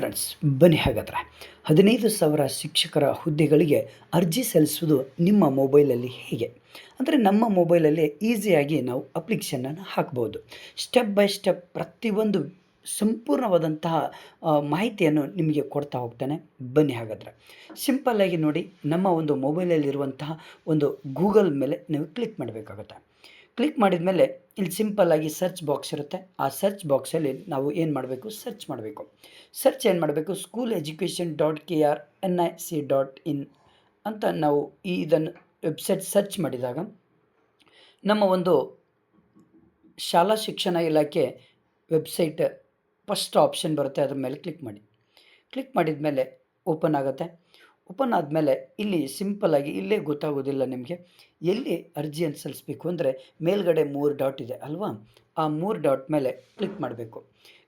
Friends, ಬನ್ನಿ ಹಾಗಾದರೆ 15,000 ಶಿಕ್ಷಕರ ಹುದ್ದೆಗಳಿಗೆ ಅರ್ಜಿ ಸಲ್ಲಿಸುವುದು ನಿಮ್ಮ ಮೊಬೈಲಲ್ಲಿ ಹೇಗೆ? ಅಂದರೆ ನಮ್ಮ ಮೊಬೈಲಲ್ಲೇ ಈಸಿಯಾಗಿ ನಾವು ಅಪ್ಲಿಕೇಶನನ್ನು ಹಾಕ್ಬೋದು. ಸ್ಟೆಪ್ ಬೈ ಸ್ಟೆಪ್ ಪ್ರತಿಯೊಂದು ಸಂಪೂರ್ಣವಾದಂತಹ ಮಾಹಿತಿಯನ್ನು ನಿಮಗೆ ಕೊಡ್ತಾ ಹೋಗ್ತಾನೆ. ಬನ್ನಿ ಹಾಗಾದರೆ ಸಿಂಪಲ್ಲಾಗಿ ನೋಡಿ, ನಮ್ಮ ಒಂದು ಮೊಬೈಲಲ್ಲಿರುವಂತಹ ಒಂದು ಗೂಗಲ್ ಮೇಲೆ ನೀವು ಕ್ಲಿಕ್ ಮಾಡಬೇಕಾಗುತ್ತೆ. ಕ್ಲಿಕ್ ಮಾಡಿದ ಮೇಲೆ ಇಲ್ಲಿ ಸಿಂಪಲ್ಲಾಗಿ ಸರ್ಚ್ ಬಾಕ್ಸ್ ಇರುತ್ತೆ. ಆ ಸರ್ಚ್ ಬಾಕ್ಸಲ್ಲಿ ನಾವು ಏನು ಮಾಡಬೇಕು, ಸರ್ಚ್ ಮಾಡಬೇಕು. ಸರ್ಚ್ ಏನು ಮಾಡಬೇಕು, ಸ್ಕೂಲ್ ಎಜುಕೇಷನ್ .kr.nic.in ಅಂತ ನಾವು ಇದನ್ನು ವೆಬ್ಸೈಟ್ ಸರ್ಚ್ ಮಾಡಿದಾಗ ನಮ್ಮ ಒಂದು ಶಾಲಾ ಶಿಕ್ಷಣ ಇಲಾಖೆ ವೆಬ್ಸೈಟ್ ಫಸ್ಟ್ ಆಪ್ಷನ್ ಬರುತ್ತೆ. ಅದ್ರ ಮೇಲೆ ಕ್ಲಿಕ್ ಮಾಡಿ. ಕ್ಲಿಕ್ ಮಾಡಿದ ಮೇಲೆ ಓಪನ್ ಆಗುತ್ತೆ. ಓಪನ್ ಆದಮೇಲೆ ಇಲ್ಲಿ ಸಿಂಪಲ್ಲಾಗಿ ಇಲ್ಲೇ ಗೊತ್ತಾಗೋದಿಲ್ಲ ನಿಮಗೆ ಎಲ್ಲಿ ಅರ್ಜಿಯನ್ನು ಸಲ್ಲಿಸಬೇಕು ಅಂದರೆ ಮೇಲ್ಗಡೆ 3 ಡಾಟ್ ಇದೆ ಅಲ್ವಾ, ಆ 3 ಡಾಟ್ ಮೇಲೆ ಕ್ಲಿಕ್ ಮಾಡಬೇಕು.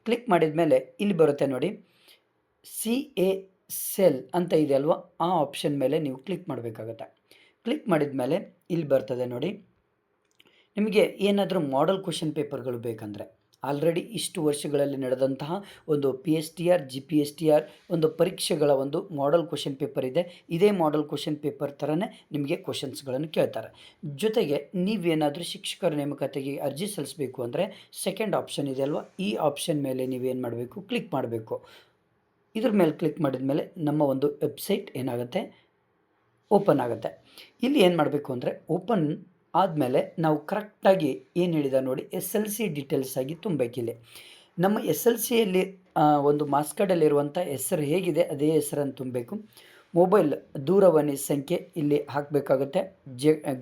ಕ್ಲಿಕ್ ಮಾಡಿದ ಮೇಲೆ ಇಲ್ಲಿ ಬರುತ್ತೆ ನೋಡಿ, CA ಸೆಲ್ ಅಂತ ಇದೆ ಅಲ್ವಾ, ಆ ಆಪ್ಷನ್ ಮೇಲೆ ನೀವು ಕ್ಲಿಕ್ ಮಾಡಬೇಕಾಗತ್ತೆ. ಕ್ಲಿಕ್ ಮಾಡಿದ ಮೇಲೆ ಇಲ್ಲಿ ಬರ್ತದೆ ನೋಡಿ, ನಿಮಗೆ ಏನಾದರೂ ಮಾಡೆಲ್ ಕ್ವೆಶ್ಚನ್ ಪೇಪರ್ಗಳು ಬೇಕಂದರೆ ಆಲ್ರೆಡಿ ಇಷ್ಟು ವರ್ಷಗಳಲ್ಲಿ ನಡೆದಂತಹ ಒಂದು PSTR GPSTR ಒಂದು ಪರೀಕ್ಷೆಗಳ ಒಂದು ಮಾಡೆಲ್ ಕ್ವೆಶ್ಚನ್ ಪೇಪರ್ ಇದೆ. ಇದೇ ಮಾಡೆಲ್ ಕ್ವೆಶ್ಚನ್ ಪೇಪರ್ ಥರನೇ ನಿಮಗೆ ಕ್ವೆಶ್ಚನ್ಸ್ಗಳನ್ನು ಕೇಳ್ತಾರೆ. ಜೊತೆಗೆ ನೀವೇನಾದರೂ ಶಿಕ್ಷಕರ ನೇಮಕಾತಿಗೆ ಅರ್ಜಿ ಸಲ್ಲಿಸಬೇಕು ಅಂದರೆ ಸೆಕೆಂಡ್ ಆಪ್ಷನ್ ಇದೆ ಅಲ್ವಾ, ಈ ಆಪ್ಷನ್ ಮೇಲೆ ನೀವೇನು ಮಾಡಬೇಕು, ಕ್ಲಿಕ್ ಮಾಡಬೇಕು. ಇದ್ರ ಮೇಲೆ ಕ್ಲಿಕ್ ಮಾಡಿದ ಮೇಲೆ ನಮ್ಮ ಒಂದು ವೆಬ್ಸೈಟ್ ಏನಾಗುತ್ತೆ, ಓಪನ್ ಆಗುತ್ತೆ. ಇಲ್ಲಿ ಏನು ಮಾಡಬೇಕು ಅಂದರೆ ಓಪನ್ ಆದಮೇಲೆ ನಾವು ಕರೆಕ್ಟಾಗಿ ಏನು ಹೇಳಿದ ನೋಡಿ, SLC ಡೀಟೇಲ್ಸ್ ಆಗಿ ತುಂಬಬೇಕಿಲ್ಲಿ. ನಮ್ಮ SLCಯಲ್ಲಿ ಒಂದು ಮಾರ್ಕ್ಸ್ ಕಾರ್ಡಲ್ಲಿರುವಂಥ ಹೆಸರು ಹೇಗಿದೆ ಅದೇ ಹೆಸರನ್ನು ತುಂಬಬೇಕು. ಮೊಬೈಲ್ ದೂರವಾಣಿ ಸಂಖ್ಯೆ ಇಲ್ಲಿ ಹಾಕಬೇಕಾಗುತ್ತೆ.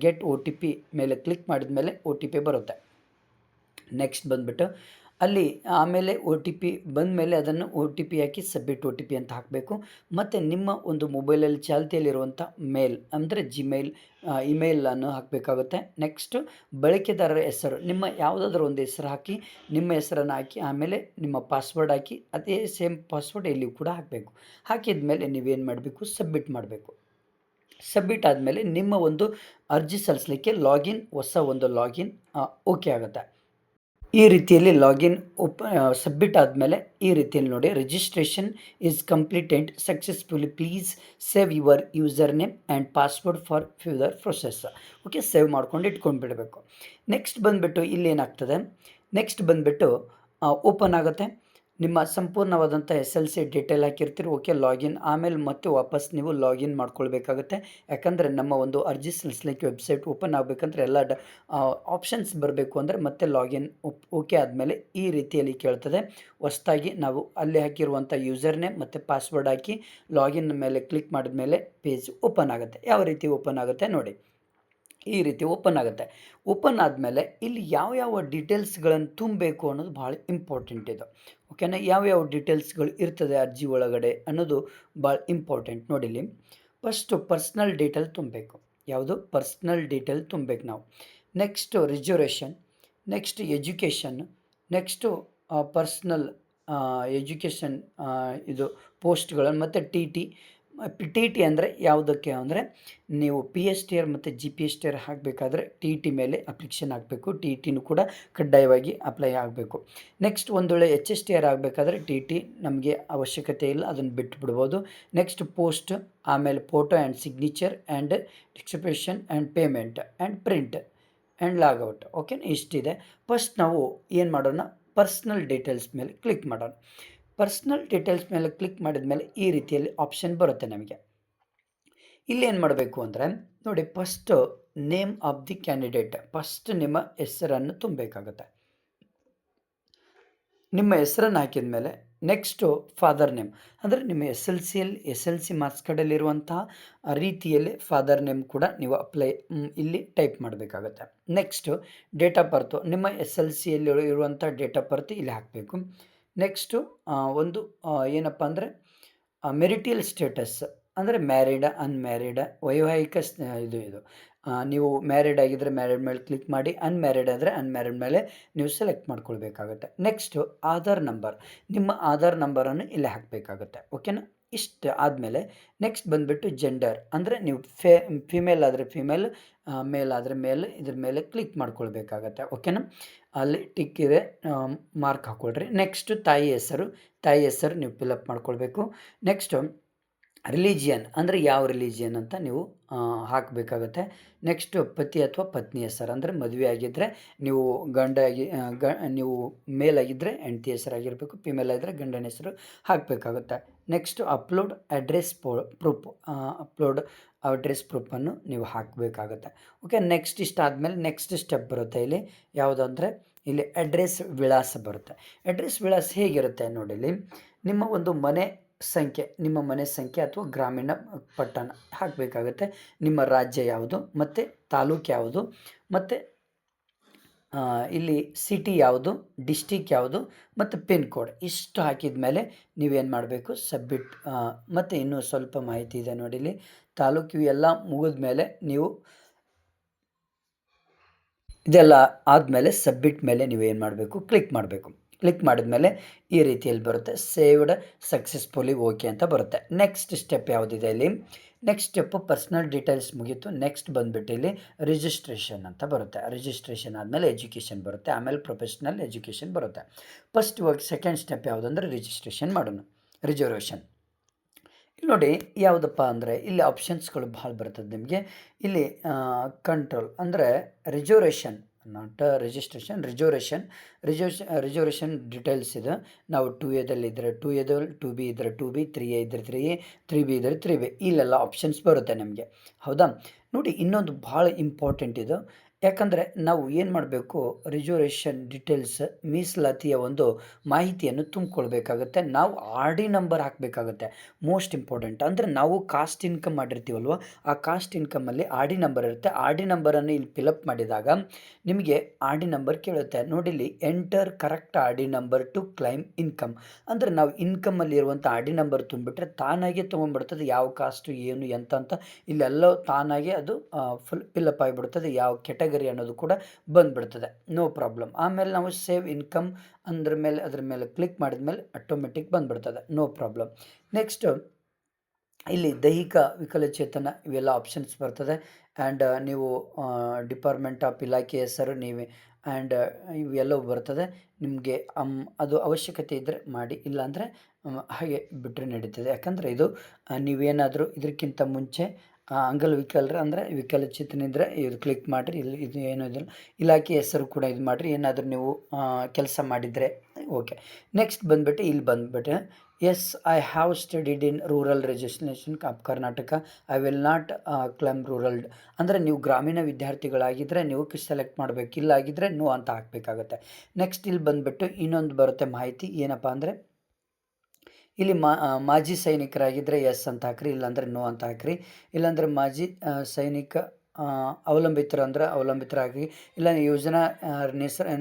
ಗೆಟ್ OTP ಮೇಲೆ ಕ್ಲಿಕ್ ಮಾಡಿದ ಮೇಲೆ OTP ಬರುತ್ತೆ. ನೆಕ್ಸ್ಟ್ ಬಂದುಬಿಟ್ಟು ಅಲ್ಲಿ ಆಮೇಲೆ OTP ಬಂದ ಮೇಲೆ ಅದನ್ನು OTP ಹಾಕಿ ಸಬ್ಮಿಟ್ OTP ಅಂತ ಹಾಕಬೇಕು. ಮತ್ತು ನಿಮ್ಮ ಒಂದು ಮೊಬೈಲಲ್ಲಿ ಚಾಲ್ತಿಯಲ್ಲಿರುವಂಥ ಮೇಲ್ ಅಂದರೆ ಜಿಮೇಲ್ ಇಮೇಲನ್ನು ಹಾಕಬೇಕಾಗುತ್ತೆ. ನೆಕ್ಸ್ಟು ಬಳಕೆದಾರರ ಹೆಸರು, ನಿಮ್ಮ ಯಾವುದಾದ್ರೂ ಒಂದು ಹೆಸರು ಹಾಕಿ, ನಿಮ್ಮ ಹೆಸರನ್ನು ಹಾಕಿ, ಆಮೇಲೆ ನಿಮ್ಮ ಪಾಸ್ವರ್ಡ್ ಹಾಕಿ, ಅದೇ ಸೇಮ್ ಪಾಸ್ವರ್ಡ್ ಎಲ್ಲಿಯೂ ಕೂಡ ಹಾಕಬೇಕು. ಹಾಕಿದ ಮೇಲೆ ನೀವೇನು ಮಾಡಬೇಕು, ಸಬ್ಮಿಟ್ ಮಾಡಬೇಕು. ಸಬ್ಮಿಟ್ ಆದಮೇಲೆ ನಿಮ್ಮ ಒಂದು ಅರ್ಜಿ ಸಲ್ಲಿಸಲಿಕ್ಕೆ ಹೊಸ ಒಂದು ಲಾಗಿನ್ ಓಕೆ ಆಗುತ್ತೆ. ಈ ರೀತಿಯಲ್ಲಿ ಲಾಗಿನ್ ಸಬ್ಮಿಟ್ ಆದಮೇಲೆ ಈ ರೀತಿಯಲ್ಲಿ ನೋಡಿ, registration is completed successfully, please save your user name and password for further process. Okay, save ಮಾಡ್ಕೊಂಡು ಇಟ್ಕೊಂಡ್ಬಿಡಬೇಕು. ನೆಕ್ಸ್ಟ್ ಬಂದುಬಿಟ್ಟು ಇಲ್ಲೇನಾಗ್ತದೆ, ನೆಕ್ಸ್ಟ್ ಬಂದುಬಿಟ್ಟು ಓಪನ್ ಆಗುತ್ತೆ. ನಿಮ್ಮ ಸಂಪೂರ್ಣವಾದಂಥ SLC ಡೀಟೇಲ್ ಹಾಕಿರ್ತೀರಿ. ಓಕೆ, ಲಾಗಿನ್ ಆಮೇಲೆ ಮತ್ತೆ ವಾಪಸ್ ನೀವು ಲಾಗಿನ್ ಮಾಡ್ಕೊಳ್ಬೇಕಾಗುತ್ತೆ. ಯಾಕಂದರೆ ನಮ್ಮ ಒಂದು ಅರ್ಜಿ ಸಲ್ಲಿಸಲಿಕ್ಕೆ ವೆಬ್ಸೈಟ್ ಓಪನ್ ಆಗಬೇಕಂದ್ರೆ ಎಲ್ಲ ಆಪ್ಷನ್ಸ್ ಬರಬೇಕು ಅಂದರೆ ಮತ್ತೆ ಲಾಗಿನ್ ಓಕೆ ಆದಮೇಲೆ ಈ ರೀತಿಯಲ್ಲಿ ಕೇಳ್ತದೆ. ಹೊಸ್ದಾಗಿ ನಾವು ಅಲ್ಲಿ ಹಾಕಿರುವಂಥ ಯೂಸರ್ ನೇಮ್ ಮತ್ತು ಪಾಸ್ವರ್ಡ್ ಹಾಕಿ ಲಾಗಿನ್ ಮೇಲೆ ಕ್ಲಿಕ್ ಮಾಡಿದ ಮೇಲೆ ಪೇಜ್ ಓಪನ್ ಆಗುತ್ತೆ. ಯಾವ ರೀತಿ ಓಪನ್ ಆಗುತ್ತೆ ನೋಡಿ, ಈ ರೀತಿ ಓಪನ್ ಆಗುತ್ತೆ. ಓಪನ್ ಆದಮೇಲೆ ಇಲ್ಲಿ ಯಾವ ಡೀಟೇಲ್ಸ್ಗಳನ್ನು ತುಂಬಬೇಕು ಅನ್ನೋದು ಭಾಳ ಇಂಪಾರ್ಟೆಂಟ್ ಇದು. ಓಕೆನಾ, ಯಾವ್ಯಾವ ಡೀಟೇಲ್ಸ್ಗಳು ಇರ್ತದೆ ಅರ್ಜಿ ಒಳಗಡೆ ಅನ್ನೋದು ಭಾಳ ಇಂಪಾರ್ಟೆಂಟ್. ನೋಡಿಲಿ, ಫಸ್ಟು ಪರ್ಸ್ನಲ್ ಡೀಟೇಲ್ ತುಂಬಬೇಕು. ಯಾವುದು, ಪರ್ಸ್ನಲ್ ಡೀಟೇಲ್ ತುಂಬಬೇಕು ನಾವು. Next reservation, next education, next personal education ಇದು ಪೋಸ್ಟ್ಗಳನ್ನು, ಮತ್ತು TT ಅಂದರೆ ಯಾವುದಕ್ಕೆ ಅಂದರೆ ನೀವು PSTR ಮತ್ತು GPSTR ಹಾಕಬೇಕಾದ್ರೆ TT ಮೇಲೆ ಅಪ್ಲಿಕೇಶನ್ ಹಾಕಬೇಕು. TTನೂ ಕೂಡ ಕಡ್ಡಾಯವಾಗಿ ಅಪ್ಲೈ ಆಗಬೇಕು. ನೆಕ್ಸ್ಟ್ ಒಂದು ವೇಳೆ HSTR ಆಗಬೇಕಾದ್ರೆ TT ನಮಗೆ ಅವಶ್ಯಕತೆ ಇಲ್ಲ, ಅದನ್ನು ಬಿಟ್ಟು ಬಿಡ್ಬೋದು. ನೆಕ್ಸ್ಟ್ ಪೋಸ್ಟ್, ಆಮೇಲೆ photo and signature and expression and payment and print and logout. Okay, ಇಷ್ಟಿದೆ. ಫಸ್ಟ್ ನಾವು ಏನು ಮಾಡೋಣ, ಪರ್ಸ್ನಲ್ ಡೀಟೇಲ್ಸ್ ಮೇಲೆ ಕ್ಲಿಕ್ ಮಾಡೋಣ. ಪರ್ಸ್ನಲ್ ಡೀಟೇಲ್ಸ್ ಮೇಲೆ ಕ್ಲಿಕ್ ಮಾಡಿದ ಮೇಲೆ ಈ ರೀತಿಯಲ್ಲಿ ಆಪ್ಷನ್ ಬರುತ್ತೆ ನಮಗೆ. ಇಲ್ಲಿ ಏನು ಮಾಡಬೇಕು ಅಂದರೆ ನೋಡಿ, first name of the candidate, first ನಿಮ್ಮ ಹೆಸರನ್ನು ತುಂಬಬೇಕಾಗುತ್ತೆ. ನಿಮ್ಮ ಹೆಸರನ್ನು ಹಾಕಿದ ಮೇಲೆ ನೆಕ್ಸ್ಟು ಫಾದರ್ ನೇಮ್ ಅಂದರೆ ನಿಮ್ಮ SLC ಮಾರ್ಕ್ಸ್ ಕಾರ್ಡಲ್ಲಿರುವಂತಹ ರೀತಿಯಲ್ಲಿ ಫಾದರ್ ನೇಮ್ ಕೂಡ ನೀವು ಇಲ್ಲಿ ಟೈಪ್ ಮಾಡಬೇಕಾಗುತ್ತೆ. ನೆಕ್ಸ್ಟು ಡೇಟ್ ಆಫ್ ಬರ್ತು, ನಿಮ್ಮ SLCಯಲ್ಲಿ ಇರುವಂಥ ಡೇಟ್ ಆಫ್ ಬರ್ತ್ ಇಲ್ಲಿ ಹಾಕಬೇಕು. ನೆಕ್ಸ್ಟು ಒಂದು ಏನಪ್ಪ ಅಂದರೆ ಮೆರಿಟಿಯಲ್ ಸ್ಟೇಟಸ್ ಅಂದರೆ ಮ್ಯಾರಿಡ ಅನ್ಮ್ಯಾರಿಡ, ವೈವಾಹಿಕ ಇದು ನೀವು ಮ್ಯಾರಿಡ್ ಆಗಿದ್ದರೆ ಮ್ಯಾರಿಡ್ ಮೇಲೆ ಕ್ಲಿಕ್ ಮಾಡಿ, ಅನ್ಮ್ಯಾರಿಡ್ ಆದರೆ ಅನ್ಮ್ಯಾರಿಡ್ ಮೇಲೆ ನೀವು ಸೆಲೆಕ್ಟ್ ಮಾಡ್ಕೊಳ್ಬೇಕಾಗುತ್ತೆ. ನೆಕ್ಸ್ಟು ಆಧಾರ್ ನಂಬರ್, ನಿಮ್ಮ ಆಧಾರ್ ನಂಬರನ್ನು ಇಲ್ಲಿ ಹಾಕಬೇಕಾಗುತ್ತೆ. ಓಕೆನಾ, ಇಷ್ಟು ಆದಮೇಲೆ ನೆಕ್ಸ್ಟ್ ಬಂದುಬಿಟ್ಟು ಜೆಂಡರ್, ಅಂದರೆ ನೀವು ಫಿಮೇಲ್ ಆದರೆ ಫಿಮೇಲ್, ಮೇಲ್ ಆದರೆ ಮೇಲ್, ಇದ್ರ ಮೇಲೆ ಕ್ಲಿಕ್ ಮಾಡ್ಕೊಳ್ಬೇಕಾಗತ್ತೆ. ಓಕೆನಾ, ಅಲ್ಲಿ ಟಿಕ್ ಇದೆ, ಮಾರ್ಕ್ ಹಾಕ್ಕೊಳ್ರಿ. ನೆಕ್ಸ್ಟು ತಾಯಿ ಹೆಸರು ನೀವು ಫಿಲಪ್ ಮಾಡ್ಕೊಳ್ಬೇಕು. ನೆಕ್ಸ್ಟು ರಿಲಿಜಿಯನ್, ಅಂದರೆ ಯಾವ ರಿಲಿಜಿಯನ್ ಅಂತ ನೀವು ಹಾಕಬೇಕಾಗತ್ತೆ. ನೆಕ್ಸ್ಟು ಪತಿ ಅಥವಾ ಪತ್ನಿ ಹೆಸರು, ಅಂದರೆ ಮದುವೆ ಆಗಿದ್ದರೆ ನೀವು ನೀವು ಮೇಲ್ ಆಗಿದ್ದರೆ ಹೆಂಡತಿ ಹೆಸರಾಗಿರಬೇಕು, ಫಿಮೇಲ್ ಆಗಿದ್ದರೆ ಗಂಡನ ಹೆಸರು ಹಾಕಬೇಕಾಗುತ್ತೆ. Next upload address proof, upload address ಪ್ರೂಫನ್ನು ನೀವು ಹಾಕಬೇಕಾಗತ್ತೆ. ಓಕೆ, ನೆಕ್ಸ್ಟ್ ಇಷ್ಟಾದಮೇಲೆ ನೆಕ್ಸ್ಟ್ ಸ್ಟೆಪ್ ಬರುತ್ತೆ ಇಲ್ಲಿ ಯಾವುದು ಅಂದರೆ ಇಲ್ಲಿ ಅಡ್ರೆಸ್ ವಿಳಾಸ ಬರುತ್ತೆ. ಅಡ್ರೆಸ್ ವಿಳಾಸ ಹೇಗಿರುತ್ತೆ ನೋಡಿ, ಇಲ್ಲಿ ನಿಮ್ಮ ಒಂದು ನಿಮ್ಮ ಮನೆ ಸಂಖ್ಯೆ ಅಥವಾ ಗ್ರಾಮೀಣ ಪಟ್ಟಣ ಹಾಕಬೇಕಾಗತ್ತೆ. ನಿಮ್ಮ ರಾಜ್ಯ ಯಾವುದು, ಮತ್ತು ತಾಲೂಕು ಯಾವುದು, ಮತ್ತು ಇಲ್ಲಿ ಸಿಟಿ ಯಾವುದು, ಡಿಸ್ಟಿಕ್ ಯಾವುದು, ಮತ್ತು ಪಿನ್ ಕೋಡ್ ಇಷ್ಟು ಹಾಕಿದ ಮೇಲೆ ನೀವೇನು ಮಾಡಬೇಕು, ಸಬ್ಮಿಟ್. ಮತ್ತು ಇನ್ನೂ ಸ್ವಲ್ಪ ಮಾಹಿತಿ ಇದೆ ನೋಡಿ, ಇಲ್ಲಿ ತಾಲೂಕು ಎಲ್ಲ ಮುಗಿದ ಮೇಲೆ ನೀವು ಇದೆಲ್ಲ ಆದಮೇಲೆ ಸಬ್ಮಿಟ್ ಮೇಲೆ ನೀವು ಏನು ಮಾಡಬೇಕು, ಕ್ಲಿಕ್ ಮಾಡಬೇಕು. ಕ್ಲಿಕ್ ಮಾಡಿದ್ಮೇಲೆ ಈ ರೀತಿಯಲ್ಲಿ ಬರುತ್ತೆ, ಸೇವ್ಡ್ ಸಕ್ಸಸ್ಫುಲಿ ಓಕೆ ಅಂತ ಬರುತ್ತೆ. ನೆಕ್ಸ್ಟ್ ಸ್ಟೆಪ್ ಯಾವುದಿದೆ ಇಲ್ಲಿ, ನೆಕ್ಸ್ಟ್ ಸ್ಟೆಪ್ಪು ಪರ್ಸ್ನಲ್ ಡೀಟೇಲ್ಸ್ ಮುಗೀತು. ನೆಕ್ಸ್ಟ್ ಬಂದುಬಿಟ್ಟು ಇಲ್ಲಿ ರಿಜಿಸ್ಟ್ರೇಷನ್ ಅಂತ ಬರುತ್ತೆ. ರಿಜಿಸ್ಟ್ರೇಷನ್ ಆದಮೇಲೆ ಎಜುಕೇಷನ್ ಬರುತ್ತೆ, ಆಮೇಲೆ ಪ್ರೊಫೆಷ್ನಲ್ ಎಜುಕೇಷನ್ ಬರುತ್ತೆ. ಫಸ್ಟ್ ಇವಾಗ ಸೆಕೆಂಡ್ ಸ್ಟೆಪ್ ಯಾವುದಂದ್ರೆ ರಿಜಿಸ್ಟ್ರೇಷನ್ ಮಾಡೋಣ. ರಿಸರ್ವೇಷನ್ ಇಲ್ಲಿ ನೋಡಿ ಯಾವುದಪ್ಪ ಅಂದರೆ ಇಲ್ಲಿ ಆಪ್ಷನ್ಸ್ಗಳು ಭಾಳ ಬರ್ತದೆ ನಿಮಗೆ. ಇಲ್ಲಿ ಕಂಟ್ರೋಲ್ ಅಂದರೆ reservation, not registration, reservation details ಇದೆ. ನಾವು 2A ಇದ್ದರೆ 2A, 2B ಇದ್ದರೆ 2B, 3A ಇದ್ದರೆ 3A, 3B ಇದ್ದರೆ 3B, ಇಲ್ಲೆಲ್ಲ ಆಪ್ಷನ್ಸ್ ಬರುತ್ತೆ ನಮಗೆ. ಹೌದಾ, ನೋಡಿ ಇನ್ನೊಂದು ಭಾಳ ಇಂಪಾರ್ಟೆಂಟ್ ಇದು. ಯಾಕಂದರೆ ನಾವು ಏನು ಮಾಡಬೇಕು, ರಿಸರ್ವೇಷನ್ ಡೀಟೇಲ್ಸ್ ಮೀಸಲಾತಿಯ ಒಂದು ಮಾಹಿತಿಯನ್ನು ತುಂಬಿಕೊಳ್ಬೇಕಾಗತ್ತೆ. ನಾವು RD ನಂಬರ್ ಹಾಕಬೇಕಾಗತ್ತೆ, ಮೋಸ್ಟ್ ಇಂಪಾರ್ಟೆಂಟ್. ಅಂದರೆ ನಾವು ಕಾಸ್ಟ್ ಇನ್ಕಮ್ ಮಾಡಿರ್ತೀವಲ್ವ, ಆ ಕಾಸ್ಟ್ ಇನ್ಕಮಲ್ಲಿ RD ನಂಬರ್ ಇರುತ್ತೆ. RD ನಂಬರನ್ನು ಇಲ್ಲಿ ಫಿಲಪ್ ಮಾಡಿದಾಗ ನಿಮಗೆ RD ನಂಬರ್ ಕೇಳುತ್ತೆ. ನೋಡಿ ಇಲ್ಲಿ enter correct RD number to claim income, ಅಂದರೆ ನಾವು ಇನ್ಕಮಲ್ಲಿ ಇರುವಂಥ RD ನಂಬರ್ ತುಂಬಿಬಿಟ್ರೆ ತಾನಾಗೆ ತೊಗೊಂಡ್ಬಿಡ್ತದೆ ಯಾವ ಕಾಸ್ಟು ಏನು ಎಂತ ಅಂತ. ಇಲ್ಲೆಲ್ಲ ತಾನಾಗೆ ಅದು ಫಿಲಪ್ ಆಗಿಬಿಡ್ತದೆ, ಯಾವ ಕೆಟಗರಿ ಅನ್ನೋದು ಕೂಡ ಬಂದುಬಿಡ್ತದೆ, ನೋ ಪ್ರಾಬ್ಲಮ್. ಆಮೇಲೆ ನಾವು ಸೇವ್ ಇನ್ಕಮ್ ಅದ್ರ ಮೇಲೆ ಕ್ಲಿಕ್ ಮಾಡಿದ ಮೇಲೆ ಆಟೋಮೆಟಿಕ್ ಬಂದುಬಿಡ್ತದೆ, ನೋ ಪ್ರಾಬ್ಲಮ್. ನೆಕ್ಸ್ಟು ಇಲ್ಲಿ ದೈಹಿಕ ವಿಕಲಚೇತನ ಇವೆಲ್ಲ ಆಪ್ಷನ್ಸ್ ಬರ್ತದೆ. ಆ್ಯಂಡ್ ನೀವು ಡಿಪಾರ್ಟ್ಮೆಂಟ್ ಆಫ್ ಇಲಾಖೆ ಹೆಸರು ನೀವೇ ಆ್ಯಂಡ್ ಇವೆಲ್ಲವೂ ಬರ್ತದೆ. ನಿಮಗೆ ಅದು ಅವಶ್ಯಕತೆ ಇದ್ದರೆ ಮಾಡಿ, ಇಲ್ಲಾಂದರೆ ಹಾಗೆ ಬಿಟ್ಟರೆ ನಡೀತದೆ. ಯಾಕಂದರೆ ಇದು ನೀವೇನಾದರೂ ಇದಕ್ಕಿಂತ ಮುಂಚೆ ಅಂಗವಿಕಲರು ಅಂದರೆ ವಿಕಲಚೇತನಿದ್ರೆ ಇದು ಕ್ಲಿಕ್ ಮಾಡಿರಿ. ಇಲ್ಲಿ ಇದು ಏನಿದಿಲ್ಲ ಇಲಾಖೆ ಹೆಸರು ಕೂಡ ಇದು ಮಾಡಿರಿ, ಏನಾದರೂ ನೀವು ಕೆಲಸ ಮಾಡಿದರೆ ಓಕೆ. ನೆಕ್ಸ್ಟ್ ಬಂದುಬಿಟ್ಟು ಇಲ್ಲಿ ಬಂದುಬಿಟ್ಟು yes I have studied in rural registration of Karnataka, I will not claim rural. ಅಂದರೆ ನೀವು ಗ್ರಾಮೀಣ ವಿದ್ಯಾರ್ಥಿಗಳಾಗಿದ್ದರೆ ನೀವು ಸೆಲೆಕ್ಟ್ ಮಾಡಬೇಕು, ಇಲ್ಲಾಗಿದ್ದರೆ ನೋ ಅಂತ ಹಾಕಬೇಕಾಗತ್ತೆ. ನೆಕ್ಸ್ಟ್ ಇಲ್ಲಿ ಬಂದುಬಿಟ್ಟು ಇನ್ನೊಂದು ಬರುತ್ತೆ ಮಾಹಿತಿ, ಏನಪ್ಪ ಅಂದರೆ ಇಲ್ಲಿ ಮಾಜಿ ಸೈನಿಕರಾಗಿದ್ದರೆ ಎಸ್ ಅಂತ ಹಾಕ್ರಿ, ಇಲ್ಲಾಂದರೆ ನೋ ಅಂತ ಹಾಕ್ರಿ. ಇಲ್ಲಾಂದರೆ ಮಾಜಿ ಸೈನಿಕ ಅವಲಂಬಿತರಾಗಿ, ಇಲ್ಲ ಯೋಜನಾ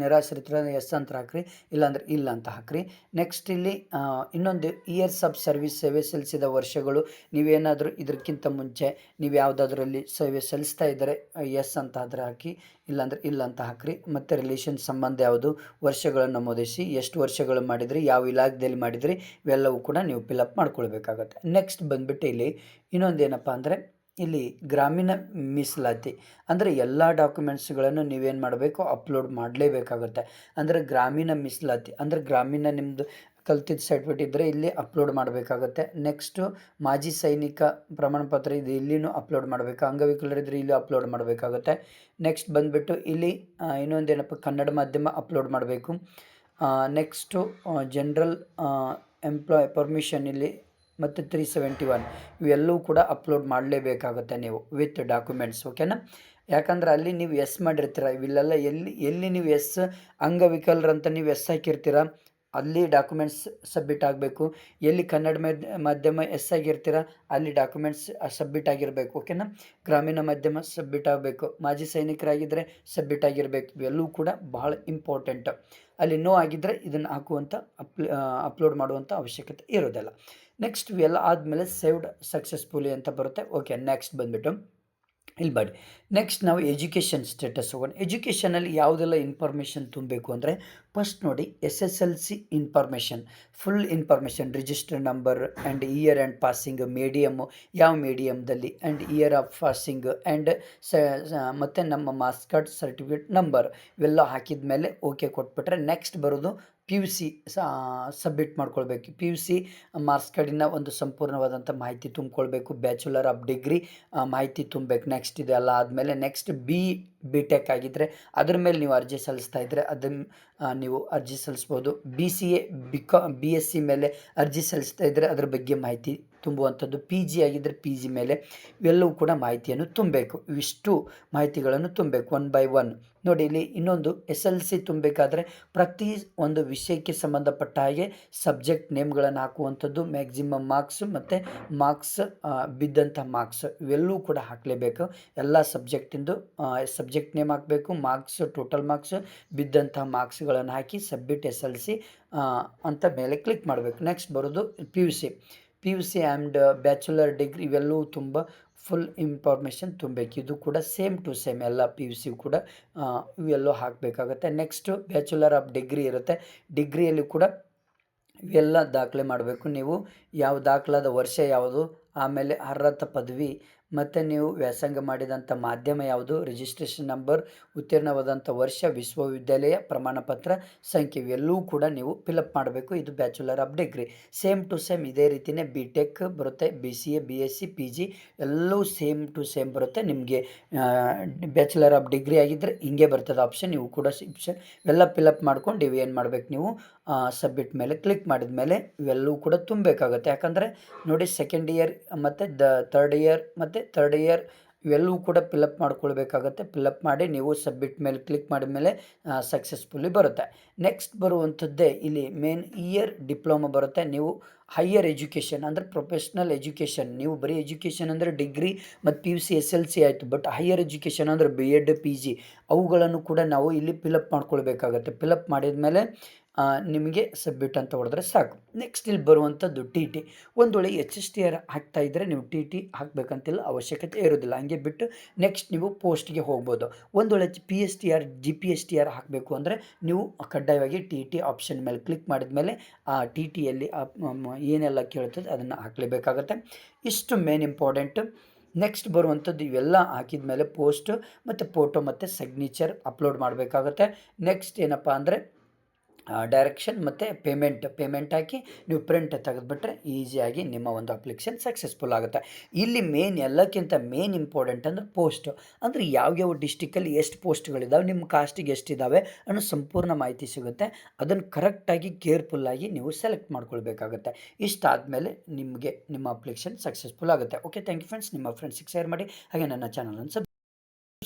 ನಿರಾಶ್ರಿತರ ಎಸ್ ಅಂತ ಹಾಕ್ರಿ, ಇಲ್ಲಾಂದರೆ ಇಲ್ಲ ಅಂತ ಹಾಕ್ರಿ. ನೆಕ್ಸ್ಟ್ ಇಲ್ಲಿ ಇನ್ನೊಂದು ಇಯರ್ಸ್ ಆಫ್ ಸರ್ವಿಸ್, ಸೇವೆ ಸಲ್ಲಿಸಿದ ವರ್ಷಗಳು. ನೀವೇನಾದರೂ ಇದಕ್ಕಿಂತ ಮುಂಚೆ ನೀವು ಯಾವುದಾದ್ರಲ್ಲಿ ಸೇವೆ ಸಲ್ಲಿಸ್ತಾ ಇದ್ದರೆ ಎಸ್ ಅಂತ ಆದರೆ ಹಾಕಿ, ಇಲ್ಲಾಂದರೆ ಇಲ್ಲ ಅಂತ ಹಾಕ್ರಿ. ಮತ್ತು ರಿಲೇಷನ್ ಸಂಬಂಧ ಯಾವುದು, ವರ್ಷಗಳನ್ನು ನಮೂದಿಸಿ, ಎಷ್ಟು ವರ್ಷಗಳು ಮಾಡಿದ್ರಿ, ಯಾವ ಇಲಾಖೆಯಲ್ಲಿ ಮಾಡಿದ್ರಿ, ಇವೆಲ್ಲವೂ ಕೂಡ ನೀವು ಫಿಲಪ್ ಮಾಡ್ಕೊಳ್ಬೇಕಾಗತ್ತೆ. ನೆಕ್ಸ್ಟ್ ಬಂದುಬಿಟ್ಟು ಇಲ್ಲಿ ಇನ್ನೊಂದು ಏನಪ್ಪ ಅಂದರೆ ಇಲ್ಲಿ ಗ್ರಾಮೀಣ ಮೀಸಲಾತಿ, ಅಂದರೆ ಎಲ್ಲ ಡಾಕ್ಯುಮೆಂಟ್ಸ್ಗಳನ್ನು ನೀವೇನು ಮಾಡಬೇಕು, ಅಪ್ಲೋಡ್ ಮಾಡಲೇಬೇಕಾಗುತ್ತೆ. ಅಂದರೆ ಗ್ರಾಮೀಣ ಮೀಸಲಾತಿ ಅಂದರೆ ಗ್ರಾಮೀಣ ನಿಮ್ಮದು ಕಲ್ತಿದ್ದ ಸರ್ಟಿಫಿಕೇಟ್ ಇದ್ದರೆ ಇಲ್ಲಿ ಅಪ್ಲೋಡ್ ಮಾಡಬೇಕಾಗುತ್ತೆ. ನೆಕ್ಸ್ಟು ಮಾಜಿ ಸೈನಿಕ ಪ್ರಮಾಣ ಪತ್ರ ಇದು ಇಲ್ಲಿನೂ ಅಪ್ಲೋಡ್ ಮಾಡಬೇಕು, ಅಂಗವಿಕಲರಿದ್ದರೆ ಇಲ್ಲಿ ಅಪ್ಲೋಡ್ ಮಾಡಬೇಕಾಗುತ್ತೆ. ನೆಕ್ಸ್ಟ್ ಬಂದುಬಿಟ್ಟು ಇಲ್ಲಿ ಇನ್ನೊಂದೇನಪ್ಪ, ಕನ್ನಡ ಮಾಧ್ಯಮ ಅಪ್ಲೋಡ್ ಮಾಡಬೇಕು. ನೆಕ್ಸ್ಟು ಜನರಲ್ ಎಂಪ್ಲಾಯ್ ಪರ್ಮಿಷನ್ ಇಲ್ಲಿ ಮತ್ತು 371 ಇವೆಲ್ಲವೂ ಕೂಡ ಅಪ್ಲೋಡ್ ಮಾಡಲೇಬೇಕಾಗುತ್ತೆ ನೀವು ವಿತ್ ಡಾಕ್ಯುಮೆಂಟ್ಸ್, ಓಕೆನಾ. ಯಾಕಂದ್ರೆ ಅಲ್ಲಿ ನೀವು ಎಸ್ ಮಾಡಿರ್ತೀರ, ಇವೆಲ್ಲ ಎಲ್ಲಿ ನೀವು ಎಸ್ ಅಂಗವಿಕಲರಂತ ನೀವು ಎಸ್ ಹಾಕಿರ್ತೀರ ಅಲ್ಲಿ ಡಾಕ್ಯುಮೆಂಟ್ಸ್ ಸಬ್ಮಿಟ್ ಆಗಬೇಕು. ಎಲ್ಲಿ ಕನ್ನಡ ಮಾಧ್ಯಮ ಎಸ್ ಆಗಿರ್ತೀರ ಅಲ್ಲಿ ಡಾಕ್ಯುಮೆಂಟ್ಸ್ ಸಬ್ಮಿಟ್ ಆಗಿರಬೇಕು, ಓಕೆನಾ. ಗ್ರಾಮೀಣ ಮಾಧ್ಯಮ ಸಬ್ಮಿಟ್ ಆಗಬೇಕು, ಮಾಜಿ ಸೈನಿಕರಾಗಿದ್ದರೆ ಸಬ್ಮಿಟ್ ಆಗಿರಬೇಕು. ಇವೆಲ್ಲವೂ ಕೂಡ ಭಾಳ ಇಂಪಾರ್ಟೆಂಟ್. ಅಲ್ಲಿ ನೋ ಆಗಿದ್ದರೆ ಇದನ್ನು ಹಾಕುವಂಥ ಅಪ್ಲೋಡ್ ಮಾಡುವಂಥ ಅವಶ್ಯಕತೆ ಇರೋದಿಲ್ಲ. ನೆಕ್ಸ್ಟ್ ಇವೆಲ್ಲ ಆದಮೇಲೆ ಸೇವ್ಡ್ ಸಕ್ಸಸ್ಫುಲಿ ಅಂತ ಬರುತ್ತೆ, ಓಕೆ. ನೆಕ್ಸ್ಟ್ ಬಂದುಬಿಟ್ಟು ಇಲ್ಲಿ ಮಾಡಿ. ನೆಕ್ಸ್ಟ್ ನಾವು ಎಜುಕೇಷನ್ ಸ್ಟೇಟಸ್ ಹೋಗೋಣ. ಎಜುಕೇಷನಲ್ಲಿ ಯಾವುದೆಲ್ಲ ಇನ್ಫಾರ್ಮೇಷನ್ ತುಂಬಬೇಕು ಅಂದರೆ ಫಸ್ಟ್ ನೋಡಿ SSLC information, full information, register number and year and passing, medium ಯಾವ ಮೀಡಿಯಮ್ದಲ್ಲಿ and year of passing and ಮತ್ತು ನಮ್ಮ ಮಾರ್ಕ್ಸ್ ಕಾರ್ಡ್ ಸರ್ಟಿಫಿಕೇಟ್ ನಂಬರ್ ಇವೆಲ್ಲ ಹಾಕಿದ ಮೇಲೆ ಓಕೆ ಕೊಟ್ಬಿಟ್ರೆ ನೆಕ್ಸ್ಟ್ ಬರೋದು PUC ಸಬ್ಮಿಟ್ ಮಾಡ್ಕೊಳ್ಬೇಕು. PUC ಮಾರ್ಕ್ಸ್ ಕಾರ್ಡಿನ ಒಂದು ಸಂಪೂರ್ಣವಾದಂಥ ಮಾಹಿತಿ ತುಂಬಿಕೊಳ್ಬೇಕು. ಬ್ಯಾಚುಲರ್ ಆಫ್ ಡಿಗ್ರಿ ಮಾಹಿತಿ ತುಂಬಬೇಕು. ನೆಕ್ಸ್ಟ್ ಇದೆಲ್ಲ ಆದಮೇಲೆ ನೆಕ್ಸ್ಟ್ ಬಿ ಟೆಕ್ ಆಗಿದ್ದರೆ ಅದ್ರ ಮೇಲೆ ನೀವು ಅರ್ಜಿ ಸಲ್ಲಿಸ್ತಾ ಇದ್ದರೆ ಅದನ್ನು ನೀವು ಅರ್ಜಿ ಸಲ್ಲಿಸ್ಬೋದು. BCA BSc ಮೇಲೆ ಅರ್ಜಿ ಸಲ್ಲಿಸ್ತಾ ಇದ್ದರೆ ಅದ್ರ ಬಗ್ಗೆ ಮಾಹಿತಿ ತುಂಬುವಂಥದ್ದು. PG ಆಗಿದ್ದರೆ PG ಮೇಲೆ ಇವೆಲ್ಲವೂ ಕೂಡ ಮಾಹಿತಿಯನ್ನು ತುಂಬಬೇಕು. ಇವಿಷ್ಟು ಮಾಹಿತಿಗಳನ್ನು ತುಂಬಬೇಕು ಒನ್ ಬೈ ಒನ್. ನೋಡಿ ಇಲ್ಲಿ ಇನ್ನೊಂದು SLC ತುಂಬಬೇಕಾದ್ರೆ ಪ್ರತಿ ಒಂದು ವಿಷಯಕ್ಕೆ ಸಂಬಂಧಪಟ್ಟ ಹಾಗೆ ಸಬ್ಜೆಕ್ಟ್ ನೇಮ್ಗಳನ್ನು ಹಾಕುವಂಥದ್ದು, ಮ್ಯಾಕ್ಸಿಮಮ್ ಮಾರ್ಕ್ಸ್ ಮತ್ತು ಮಾರ್ಕ್ಸ್ ಬಿದ್ದಂಥ ಮಾರ್ಕ್ಸ್ ಇವೆಲ್ಲವೂ ಕೂಡ ಹಾಕಲೇಬೇಕು. ಎಲ್ಲ ಸಬ್ಜೆಕ್ಟಿಂದು ಸಬ್ಜೆಕ್ಟ್ ನೇಮ್ ಹಾಕಬೇಕು, ಮಾರ್ಕ್ಸ್, ಟೋಟಲ್ ಮಾರ್ಕ್ಸ್, ಬಿದ್ದಂಥ ಮಾರ್ಕ್ಸ್ಗಳನ್ನು ಹಾಕಿ ಸಬ್ಮಿಟ್ SLC ಅಂತ ಮೇಲೆ ಕ್ಲಿಕ್ ಮಾಡಬೇಕು. ನೆಕ್ಸ್ಟ್ ಬರೋದು PUC ಆ್ಯಂಡ್ ಬ್ಯಾಚುಲರ್ ಡಿಗ್ರಿ ಇವೆಲ್ಲವೂ ತುಂಬ ಫುಲ್ ಇನ್ಫಾರ್ಮೇಷನ್ ತುಂಬಬೇಕು. ಇದು ಕೂಡ ಸೇಮ್ ಟು ಸೇಮ್ ಎಲ್ಲ PUC ಕೂಡ ಇವೆಲ್ಲವೂ ಹಾಕಬೇಕಾಗತ್ತೆ. ನೆಕ್ಸ್ಟು ಬ್ಯಾಚುಲರ್ ಆಫ್ ಡಿಗ್ರಿ ಇರುತ್ತೆ. ಡಿಗ್ರಿಯಲ್ಲಿ ಕೂಡ ಇವೆಲ್ಲ ದಾಖಲೆ ಮಾಡಬೇಕು. ನೀವು ಯಾವ ದಾಖಲಾದ ವರ್ಷ ಯಾವುದು, ಆಮೇಲೆ ಅರ್ಹತಾ ಪದವಿ, ಮತ್ತು ನೀವು ವ್ಯಾಸಂಗ ಮಾಡಿದಂಥ ಮಾಧ್ಯಮ ಯಾವುದು, ರಿಜಿಸ್ಟ್ರೇಷನ್ ನಂಬರ್, ಉತ್ತೀರ್ಣವಾದಂಥ ವರ್ಷ, ವಿಶ್ವವಿದ್ಯಾಲಯ ಪ್ರಮಾಣಪತ್ರ ಸಂಖ್ಯೆ ಇವೆಲ್ಲವೂ ಕೂಡ ನೀವು ಫಿಲಪ್ ಮಾಡಬೇಕು. ಇದು bachelor of degree. Same to same ಇದೇ ರೀತಿಯೇ BTech ಬರುತ್ತೆ, BCA, BSc, PG ಎಲ್ಲವೂ ಸೇಮ್ ಟು ಸೇಮ್ ಬರುತ್ತೆ. ನಿಮಗೆ ಬ್ಯಾಚುಲರ್ ಆಫ್ ಡಿಗ್ರಿ ಆಗಿದ್ದರೆ ಹಿಂಗೆ ಬರ್ತದೆ ಆಪ್ಷನ್. ನೀವು ಕೂಡ ಆಪ್ಷನ್ ಇವೆಲ್ಲ ಫಿಲಪ್ ಮಾಡ್ಕೊಂಡು ನೀವು ಏನು ಮಾಡಬೇಕು, ನೀವು ಸಬ್ಮಿಟ್ ಮೇಲೆ ಕ್ಲಿಕ್ ಮಾಡಿದ ಮೇಲೆ ಇವೆಲ್ಲವೂ ಕೂಡ ತುಂಬಬೇಕಾಗುತ್ತೆ. ಯಾಕಂದರೆ ನೋಡಿ ಸೆಕೆಂಡ್ ಇಯರ್ ಮತ್ತು ಥರ್ಡ್ ಇಯರ್ ಇವೆಲ್ಲವೂ ಕೂಡ ಫಿಲಪ್ ಮಾಡ್ಕೊಳ್ಬೇಕಾಗತ್ತೆ. ಫಿಲಪ್ ಮಾಡಿ ನೀವು ಸಬ್ಮಿಟ್ ಮೇಲೆ ಕ್ಲಿಕ್ ಮಾಡಿದ ಮೇಲೆ ಸಕ್ಸಸ್ಫುಲಿ ಬರುತ್ತೆ. ನೆಕ್ಸ್ಟ್ ಬರುವಂಥದ್ದೇ ಇಲ್ಲಿ ಮೇನ್ ಇಯರ್ ಡಿಪ್ಲೊಮಾ ಬರುತ್ತೆ. ನೀವು ಹೈಯರ್ ಎಜುಕೇಷನ್ ಅಂದರೆ ಪ್ರೊಫೆಷ್ನಲ್ ಎಜುಕೇಷನ್, ನೀವು ಬರೀ ಎಜುಕೇಷನ್ ಅಂದರೆ ಡಿಗ್ರಿ ಮತ್ತು PUC SLC ಆಯಿತು. ಬಟ್ ಹೈಯರ್ ಎಜುಕೇಷನ್ ಅಂದರೆ B.Ed, PG ಅವುಗಳನ್ನು ಕೂಡ ನಾವು ಇಲ್ಲಿ ಫಿಲಪ್ ಮಾಡ್ಕೊಳ್ಬೇಕಾಗತ್ತೆ. ಫಿಲಪ್ ಮಾಡಿದ ಮೇಲೆ ನಿಮಗೆ ಸಬ್ಮಿಟ್ ಅಂತ ಹೊಡೆದ್ರೆ ಸಾಕು. ನೆಕ್ಸ್ಟ್ ಇಲ್ಲಿ ಬರುವಂಥದ್ದು TT. ಒಂದು ವೇಳೆ HSTR ಹಾಕ್ತಾ ಇದ್ದರೆ ನೀವು TT ಹಾಕಬೇಕಂತಿಲ್ಲ, ಅವಶ್ಯಕತೆ ಇರೋದಿಲ್ಲ. ಹಂಗೆ ಬಿಟ್ಟು ನೆಕ್ಸ್ಟ್ ನೀವು ಪೋಸ್ಟ್ಗೆ ಹೋಗ್ಬೋದು. ಒಂದು ವೇಳೆ PSTR GPSTR ಹಾಕಬೇಕು ಅಂದರೆ ನೀವು ಕಡ್ಡಾಯವಾಗಿ TT ಆಪ್ಷನ್ ಮೇಲೆ ಕ್ಲಿಕ್ ಮಾಡಿದ ಮೇಲೆ ಆ TTಯಲ್ಲಿ ಏನೆಲ್ಲ ಕೇಳ್ತದೆ ಅದನ್ನು ಹಾಕಲೇಬೇಕಾಗತ್ತೆ. ಇಷ್ಟು ಮೇನ್ ಇಂಪಾರ್ಟೆಂಟ್. ನೆಕ್ಸ್ಟ್ ಬರುವಂಥದ್ದು ಇವೆಲ್ಲ ಹಾಕಿದ ಮೇಲೆ ಪೋಸ್ಟ್ ಮತ್ತು ಫೋಟೋ ಮತ್ತು ಸಿಗ್ನೇಚರ್ ಅಪ್ಲೋಡ್ ಮಾಡಬೇಕಾಗತ್ತೆ. ನೆಕ್ಸ್ಟ್ ಏನಪ್ಪ ಅಂದರೆ ಡೈರೆಕ್ಷನ್ ಮತ್ತು ಪೇಮೆಂಟ್ ಹಾಕಿ ನೀವು ಪ್ರಿಂಟ್ ತೆಗೆದುಬಿಟ್ರೆ ಈಸಿಯಾಗಿ ನಿಮ್ಮ ಒಂದು ಅಪ್ಲಿಕೇಶನ್ ಸಕ್ಸಸ್ಫುಲ್ ಆಗುತ್ತೆ. ಇಲ್ಲಿ ಎಲ್ಲಕ್ಕಿಂತ ಮೇನ್ ಇಂಪಾರ್ಟೆಂಟ್ ಅಂದರೆ ಪೋಸ್ಟ್, ಅಂದರೆ ಯಾವ್ಯಾವ ಡಿಸ್ಟಿಕಲ್ಲಿ ಎಷ್ಟು ಪೋಸ್ಟ್ಗಳಿದ್ದಾವೆ, ನಿಮ್ಮ ಕಾಸ್ಟಿಗೆ ಎಷ್ಟಿದ್ದಾವೆ ಅನ್ನೋ ಸಂಪೂರ್ಣ ಮಾಹಿತಿ ಸಿಗುತ್ತೆ. ಅದನ್ನು ಕರೆಕ್ಟಾಗಿ ಕೇರ್ಫುಲ್ಲಾಗಿ ನೀವು ಸೆಲೆಕ್ಟ್ ಮಾಡ್ಕೊಳ್ಬೇಕಾಗುತ್ತೆ. ಇಷ್ಟಾದಮೇಲೆ ನಿಮಗೆ ನಿಮ್ಮ ಅಪ್ಲಿಕೇಶನ್ ಸಕ್ಸಸ್ಫುಲ್ ಆಗುತ್ತೆ. Okay, thank you friends. ನಿಮ್ಮ ಫ್ರೆಂಡ್ಸಿಗೆ ಶೇರ್ ಮಾಡಿ, ಹಾಗೆ ನನ್ನ ಚಾನಲನ್ನು